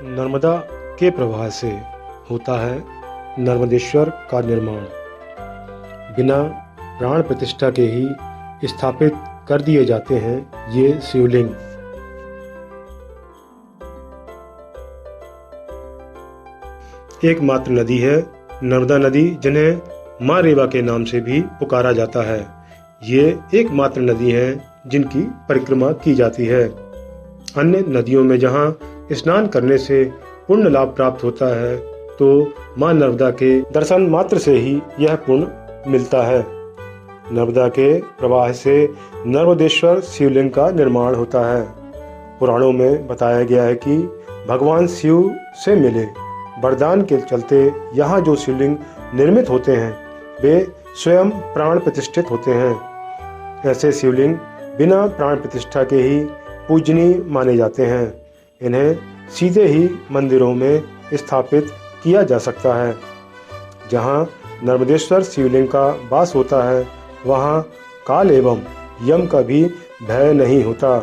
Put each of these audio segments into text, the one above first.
नर्मदा के प्रवाह से होता है नर्मदेश्वर का निर्माण। बिना प्राण प्रतिष्ठा के ही स्थापित कर दिए जाते हैं ये शिवलिंग। एकमात्र नदी है नर्मदा नदी, जिन्हें माँ रेवा के नाम से भी पुकारा जाता है। ये एकमात्र नदी है जिनकी परिक्रमा की जाती है। अन्य नदियों में जहाँ स्नान करने से पुण्य लाभ प्राप्त होता है, तो माँ नर्मदा के दर्शन मात्र से ही यह पुण्य मिलता है। नर्मदा के प्रवाह से नर्मदेश्वर शिवलिंग का निर्माण होता है। पुराणों में बताया गया है कि भगवान शिव से मिले वरदान के चलते यहाँ जो शिवलिंग निर्मित होते हैं वे स्वयं प्राण प्रतिष्ठित होते हैं। ऐसे शिवलिंग बिना प्राण प्रतिष्ठा के ही पूजनीय माने जाते हैं। इन्हें सीधे ही मंदिरों में स्थापित किया जा सकता है। जहाँ नर्मदेश्वर शिवलिंग का वास होता है वहाँ काल एवं यम का भी भय नहीं होता।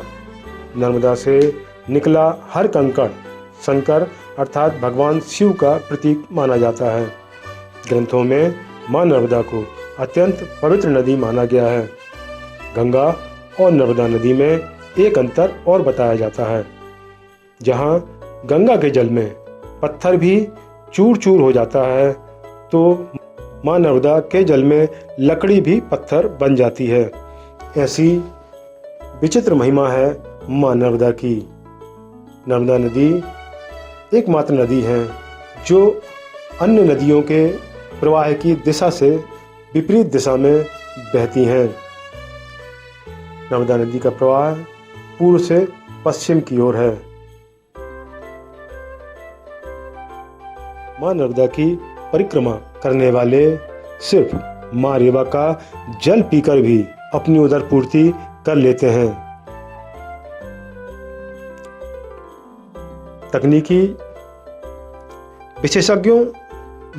नर्मदा से निकला हर कंकड़ शंकर अर्थात भगवान शिव का प्रतीक माना जाता है। ग्रंथों में माँ नर्मदा को अत्यंत पवित्र नदी माना गया है। गंगा और नर्मदा नदी में एक अंतर और बताया जाता है। जहाँ गंगा के जल में पत्थर भी चूर चूर हो जाता है, तो माँ नर्मदा के जल में लकड़ी भी पत्थर बन जाती है। ऐसी विचित्र महिमा है माँ नर्मदा की। नर्मदा नदी एकमात्र नदी है जो अन्य नदियों के प्रवाह की दिशा से विपरीत दिशा में बहती हैं। नर्मदा नदी का प्रवाह पूर्व से पश्चिम की ओर है। माँ नर्मदा की परिक्रमा करने वाले सिर्फ माँ रेवा का जल पीकर भी अपनी उदर पूर्ति कर लेते हैं। तकनीकी विशेषज्ञों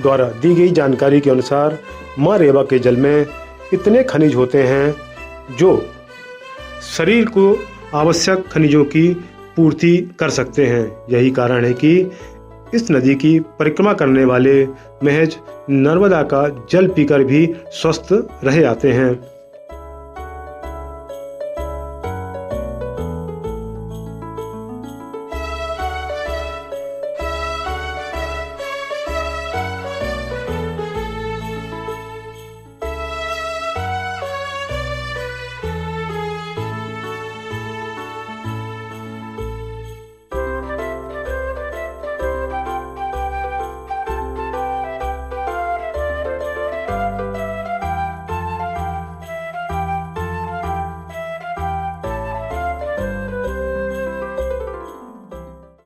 द्वारा दी गई जानकारी के अनुसार माँ रेवा के जल में इतने खनिज होते हैं जो शरीर को आवश्यक खनिजों की पूर्ति कर सकते हैं। यही कारण है कि इस नदी की परिक्रमा करने वाले महज नर्मदा का जल पीकर भी स्वस्थ रह जाते हैं।